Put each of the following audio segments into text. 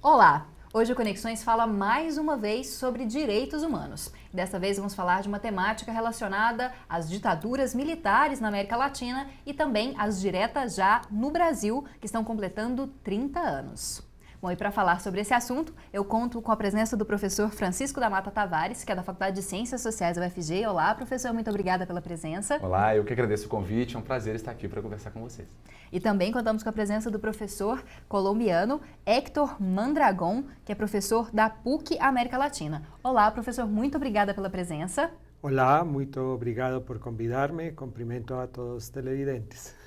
Olá! Hoje o Conexões fala mais uma vez sobre direitos humanos. Desta vez vamos falar de uma temática relacionada às ditaduras militares na América Latina e também às diretas já no Brasil, que estão completando 30 anos. Bom, e para falar sobre esse assunto, eu conto com a presença do professor Francisco da Mata Tavares, que é da Faculdade de Ciências Sociais da UFG. Olá, professor, muito obrigada pela presença. Olá, eu que agradeço o convite, é um prazer estar aqui para conversar com vocês. E também contamos com a presença do professor colombiano Héctor Mondragón, que é professor da PUC América Latina. Olá, professor, muito obrigada pela presença. Olá, muito obrigado por convidar-me. Cumprimento a todos os televidentes.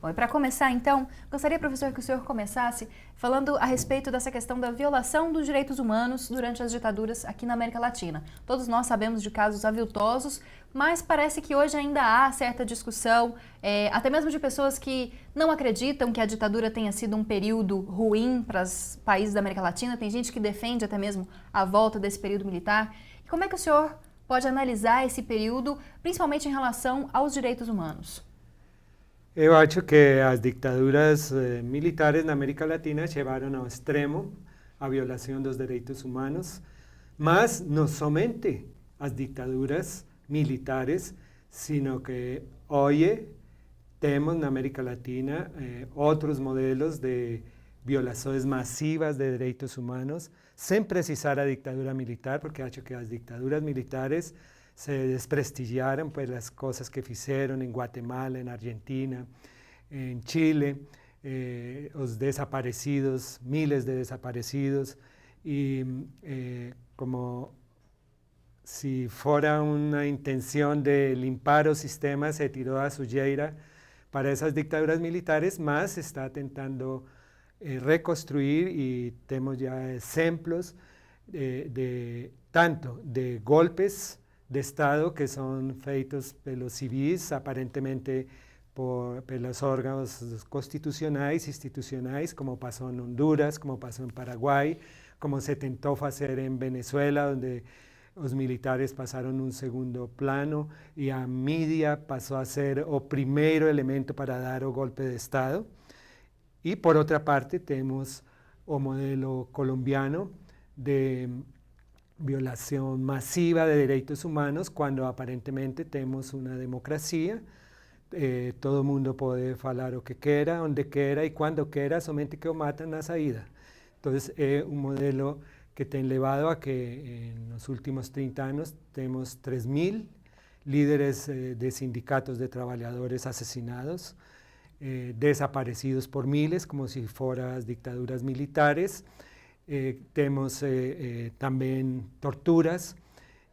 Bom, e para começar, então, gostaria, professor, que o senhor começasse falando a respeito dessa questão da violação dos direitos humanos durante as ditaduras aqui na América Latina. Todos nós sabemos de casos aviltosos, mas parece que hoje ainda há certa discussão, até mesmo de pessoas que não acreditam que a ditadura tenha sido um período ruim para os países da América Latina. Tem gente que defende até mesmo a volta desse período militar. E como é que o senhor pode analisar esse período, principalmente em relação aos direitos humanos? Eu acho que as dictaduras militares na América Latina levaram ao extremo a violação dos direitos humanos, mas não somente as dictaduras militares, sino que hoje temos na América Latina outros modelos de violações massivas de direitos humanos, sem precisar a ditadura militar, porque acho que as dictaduras militares se desprestigiaram pelas coisas que fizeram em Guatemala, em Argentina, em Chile, os desaparecidos, miles de desaparecidos, e como se fora uma intenção de limpar o sistema, se tirou a sujeira para essas dictaduras militares, mas está tentando reconstruir e temos já exemplos tanto de golpes de Estado que são feitos pelos civis, aparentemente pelos órgãos constitucionais, institucionais, como passou em Honduras, como passou em Paraguai, como se tentou fazer em Venezuela, onde os militares passaram um segundo plano e a mídia passou a ser o primeiro elemento para dar o golpe de Estado. E, por outra parte, temos o modelo colombiano de violação massiva de direitos humanos, quando aparentemente temos uma democracia, todo mundo pode falar o que queira, onde queira e quando queira, somente que o matam na saída. Então, é um modelo que tem levado a que nos últimos 30 anos temos 3.000 líderes de sindicatos de trabalhadores assassinados, desaparecidos por miles, como se foram as dictaduras militares. Temos também torturas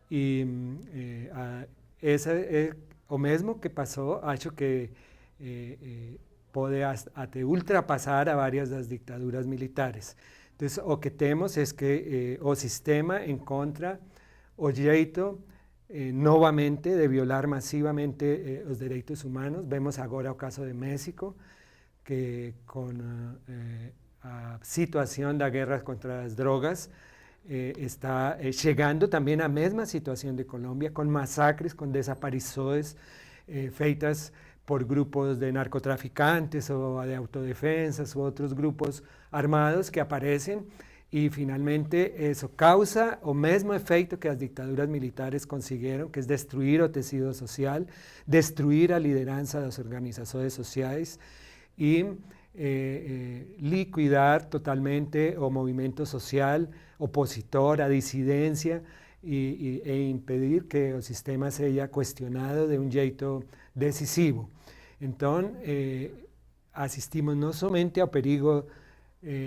e esse é o mesmo que passou, acho que pode até ultrapassar a várias das ditaduras militares. Então, o que temos é que o sistema encontra o jeito novamente de violar massivamente os direitos humanos. Vemos agora o caso de México, que com a situação da guerra contra as drogas está chegando também à mesma situação de Colômbia, com massacres, com desaparições feitas por grupos de narcotraficantes ou de autodefensas ou outros grupos armados que aparecem e finalmente isso causa o mesmo efeito que as ditaduras militares conseguiram, que é destruir o tecido social, destruir a liderança das organizações sociais e liquidar totalmente o movimento social opositor, a dissidência e impedir que o sistema seja questionado de um jeito decisivo. Então, assistimos não somente ao perigo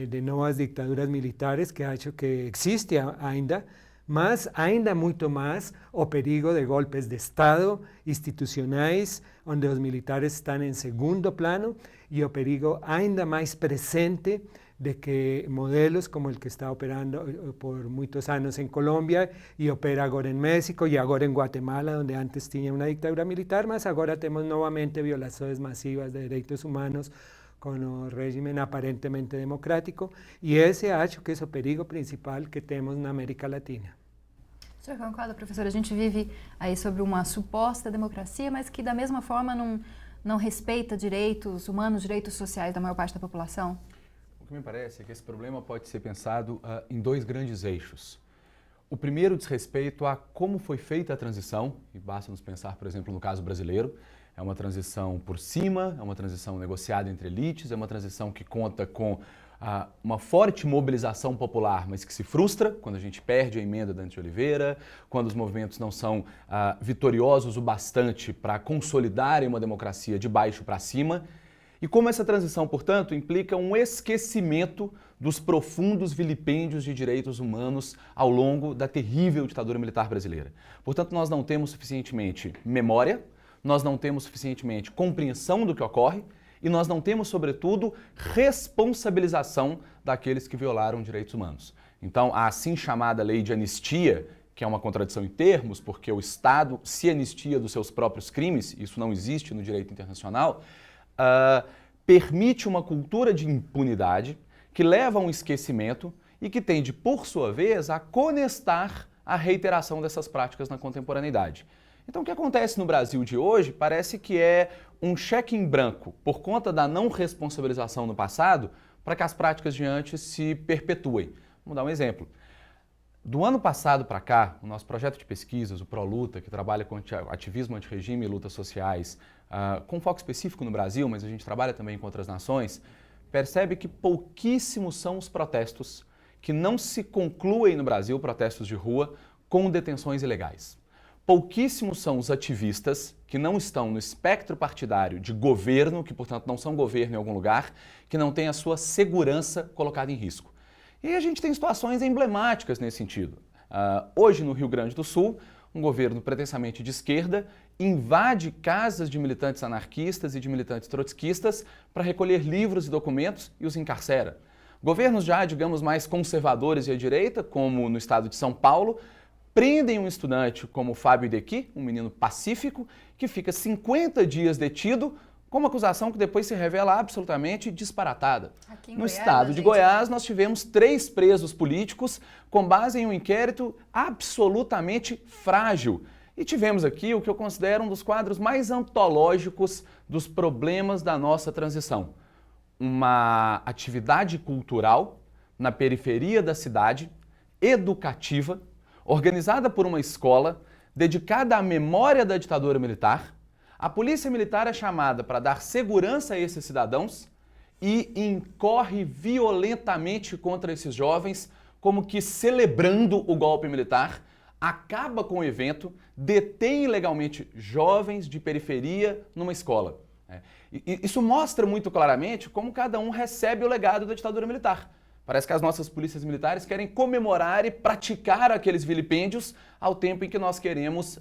de novas ditaduras militares, que acho que existe ainda, mas ainda muito mais o perigo de golpes de Estado institucionais, onde os militares estão em segundo plano, e o perigo ainda mais presente de que modelos como o que está operando por muitos anos em Colômbia e opera agora em México e agora em Guatemala, onde antes tinha uma ditadura militar, mas agora temos novamente violações massivas de direitos humanos com o regime aparentemente democrático, e esse acho que é o perigo principal que temos na América Latina. O senhor concorda, professor? A gente vive aí sobre uma suposta democracia, mas que da mesma forma não respeita direitos humanos, direitos sociais da maior parte da população? que me parece é que esse problema pode ser pensado em dois grandes eixos. O primeiro diz respeito a como foi feita a transição, e basta nos pensar, por exemplo, no caso brasileiro. É uma transição por cima, é uma transição negociada entre elites, é uma transição que conta com uma forte mobilização popular, mas que se frustra quando a gente perde a emenda Dante de Oliveira, quando os movimentos não são vitoriosos o bastante para consolidarem uma democracia de baixo para cima. E como essa transição, portanto, implica um esquecimento dos profundos vilipêndios de direitos humanos ao longo da terrível ditadura militar brasileira. Portanto, nós não temos suficientemente memória, nós não temos suficientemente compreensão do que ocorre e nós não temos, sobretudo, responsabilização daqueles que violaram direitos humanos. Então, a assim chamada lei de anistia, que é uma contradição em termos, porque o Estado se anistia dos seus próprios crimes, isso não existe no direito internacional, permite uma cultura de impunidade que leva a um esquecimento e que tende, por sua vez, a conestar a reiteração dessas práticas na contemporaneidade. Então, o que acontece no Brasil de hoje parece que é um cheque em branco por conta da não responsabilização no passado para que as práticas de antes se perpetuem. Vamos dar um exemplo. Do ano passado para cá, o nosso projeto de pesquisas, o ProLuta, que trabalha com ativismo antirregime e lutas sociais, com foco específico no Brasil, mas a gente trabalha também com outras nações, percebe que pouquíssimos são os protestos que não se concluem no Brasil, protestos de rua, com detenções ilegais. Pouquíssimos são os ativistas que não estão no espectro partidário de governo, que portanto não são governo em algum lugar, que não têm a sua segurança colocada em risco. E a gente tem situações emblemáticas nesse sentido. Hoje, no Rio Grande do Sul, um governo pretensamente de esquerda invade casas de militantes anarquistas e de militantes trotskistas para recolher livros e documentos e os encarcera. Governos já, digamos, mais conservadores e à direita, como no estado de São Paulo, prendem um estudante como Fábio Idequi, um menino pacífico, que fica 50 dias detido, com uma acusação que depois se revela absolutamente disparatada. No estado de Goiás, nós tivemos 3 presos políticos com base em um inquérito absolutamente frágil. E tivemos aqui o que eu considero um dos quadros mais antológicos dos problemas da nossa transição. Uma atividade cultural na periferia da cidade, educativa, organizada por uma escola, dedicada à memória da ditadura militar. A polícia militar é chamada para dar segurança a esses cidadãos e incorre violentamente contra esses jovens, como que celebrando o golpe militar, acaba com o evento, detém ilegalmente jovens de periferia numa escola. Isso mostra muito claramente como cada um recebe o legado da ditadura militar. Parece que as nossas polícias militares querem comemorar e praticar aqueles vilipêndios ao tempo em que nós queremos,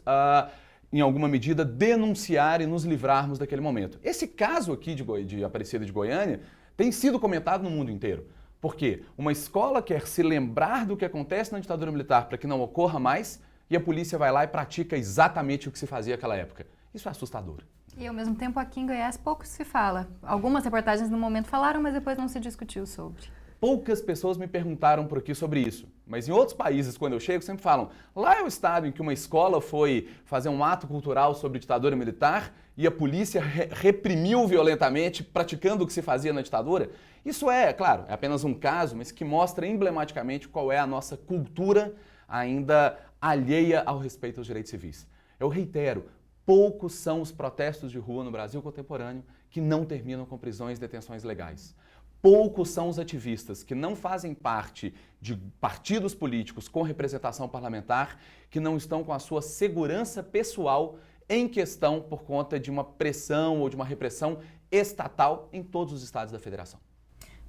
em alguma medida, denunciar e nos livrarmos daquele momento. Esse caso aqui de Aparecida de Goiânia tem sido comentado no mundo inteiro. Por quê? Uma escola quer se lembrar do que acontece na ditadura militar para que não ocorra mais e a polícia vai lá e pratica exatamente o que se fazia naquela época. Isso é assustador. E ao mesmo tempo aqui em Goiás pouco se fala. Algumas reportagens no momento falaram, mas depois não se discutiu sobre. Poucas pessoas me perguntaram por aqui sobre isso, mas em outros países, quando eu chego, sempre falam: lá é o estado em que uma escola foi fazer um ato cultural sobre ditadura militar e a polícia reprimiu violentamente, praticando o que se fazia na ditadura. Isso é, claro, é apenas um caso, mas que mostra emblematicamente qual é a nossa cultura ainda alheia ao respeito aos direitos civis. Eu reitero, poucos são os protestos de rua no Brasil contemporâneo que não terminam com prisões e detenções legais. Poucos são os ativistas que não fazem parte de partidos políticos com representação parlamentar, que não estão com a sua segurança pessoal em questão por conta de uma pressão ou de uma repressão estatal em todos os estados da federação.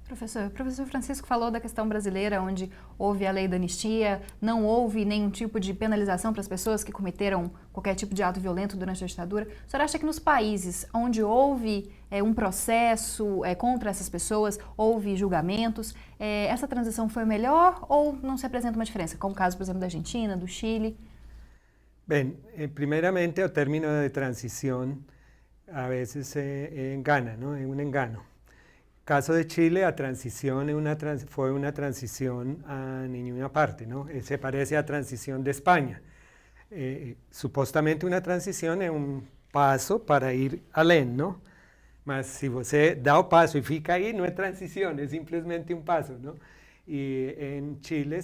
Professor, o professor Francisco falou da questão brasileira, onde houve a lei da anistia, não houve nenhum tipo de penalização para as pessoas que cometeram qualquer tipo de ato violento durante a ditadura. O senhor acha que nos países onde houve um processo contra essas pessoas, houve julgamentos, essa transição foi melhor ou não se apresenta uma diferença? Como o caso, por exemplo, da Argentina, do Chile? Bem, primeiramente o término de transição a vezes engana, não? É um engano. Caso de Chile, a transición fue una transición a ninguna parte, ¿no? Se parece a la transición de España. Supuestamente una transición es un paso para ir além, ¿no? Mas se você dá o passo e fica aí, não é transição, é simplesmente um passo, não? E em Chile,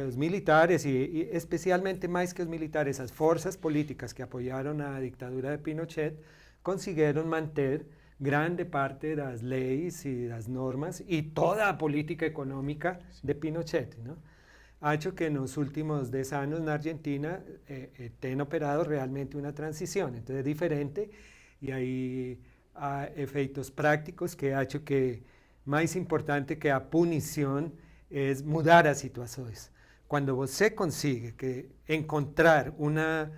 os militares, e especialmente mais que os militares, as forças políticas que apoiaram a ditadura de Pinochet, conseguiram manter grande parte das leis e das normas e toda a política econômica de Pinochet, não? Acho que nos últimos 10 anos na Argentina tem operado realmente uma transição, então é diferente e aí há efeitos práticos que acho que mais importante que a punição é mudar as situações. Quando você consegue encontrar uma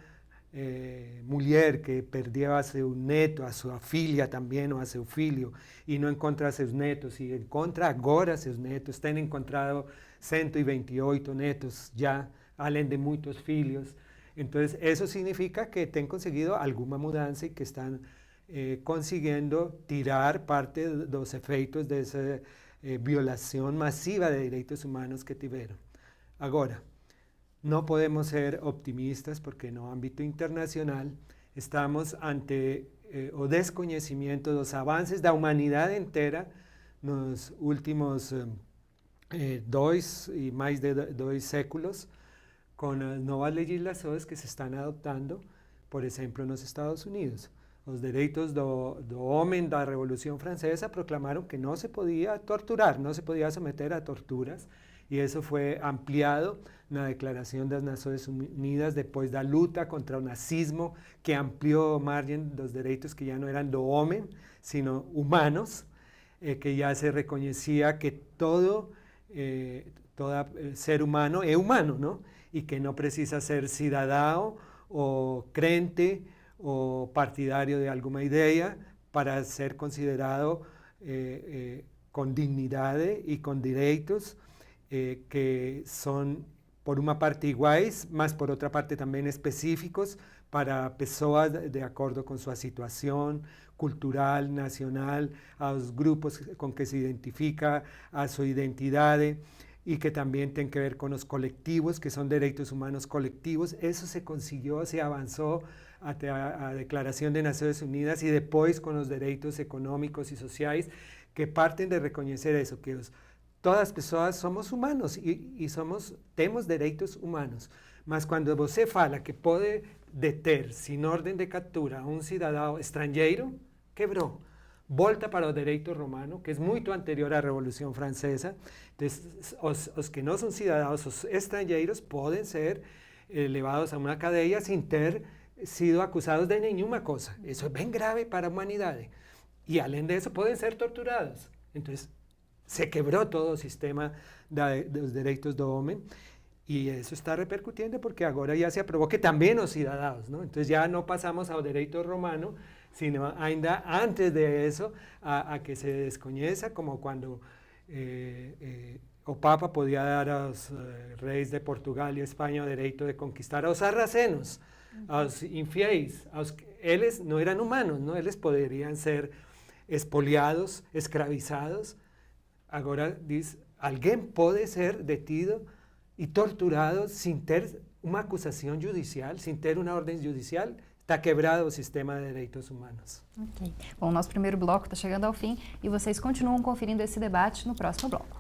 mulher que perdeu a seu neto, a sua filha também, ou a seu filho, e não encontra seus netos, e encontra agora seus netos, tem encontrado 128 netos já, além de muitos filhos. Então, isso significa que tem conseguido alguma mudança e que estão conseguindo tirar parte dos efeitos dessa violação massiva de direitos humanos que tiveram. Agora, não podemos ser optimistas porque no âmbito internacional estamos ante o desconhecimento dos avanços da humanidade inteira nos últimos mais de 2 séculos, com as novas legislações que se estão adotando, por exemplo, nos Estados Unidos. Os direitos do homem da Revolução Francesa proclamaram que não se podia torturar, não se podia someter a torturas, e isso foi ampliado na Declaração das Nações Unidas depois da luta contra o nazismo, que ampliou a margem dos direitos que já não eram do homem, sino humanos, que já se reconhecia que todo ser humano é humano, não? E que não precisa ser cidadão ou crente ou partidário de alguma ideia para ser considerado com dignidade e com direitos que são, por uma parte, iguais, mas, por outra parte, também específicos para pessoas de acordo com sua situação cultural, nacional, aos grupos com que se identifica, a sua identidade, e que também tem que ver com os coletivos, que são direitos humanos coletivos. Isso se conseguiu, se avançou até a Declaração das Nações Unidas e depois com os direitos econômicos e sociais, que partem de reconhecer isso, que todas as pessoas somos humanos e temos direitos humanos. Mas quando você fala que pode deter, sem ordem de captura, um cidadão estrangeiro, quebrou. Volta para o direito romano, que é muito anterior à Revolução Francesa. Então, os que não são cidadãos, os estrangeiros, podem ser levados a uma cadeia sem ter sido acusados de nenhuma coisa. Isso é bem grave para a humanidade. E, além disso, podem ser torturados. Então, se quebrou todo o sistema dos direitos do homem. E isso está repercutindo porque agora já se aprovou que também os cidadãos, não? Então já não passamos ao direito romano, sino ainda antes de isso, a que se desconheça, como quando o Papa podia dar aos reis de Portugal e Espanha o direito de conquistar aos sarracenos, aos infiéis. Eles não eram humanos, não? Eles poderiam ser expoliados, escravizados. Agora diz, alguém pode ser detido e torturado sem ter uma acusação judicial, sem ter uma ordem judicial. Está quebrado o sistema de direitos humanos. Ok. Bom, nosso primeiro bloco está chegando ao fim e vocês continuam conferindo esse debate no próximo bloco.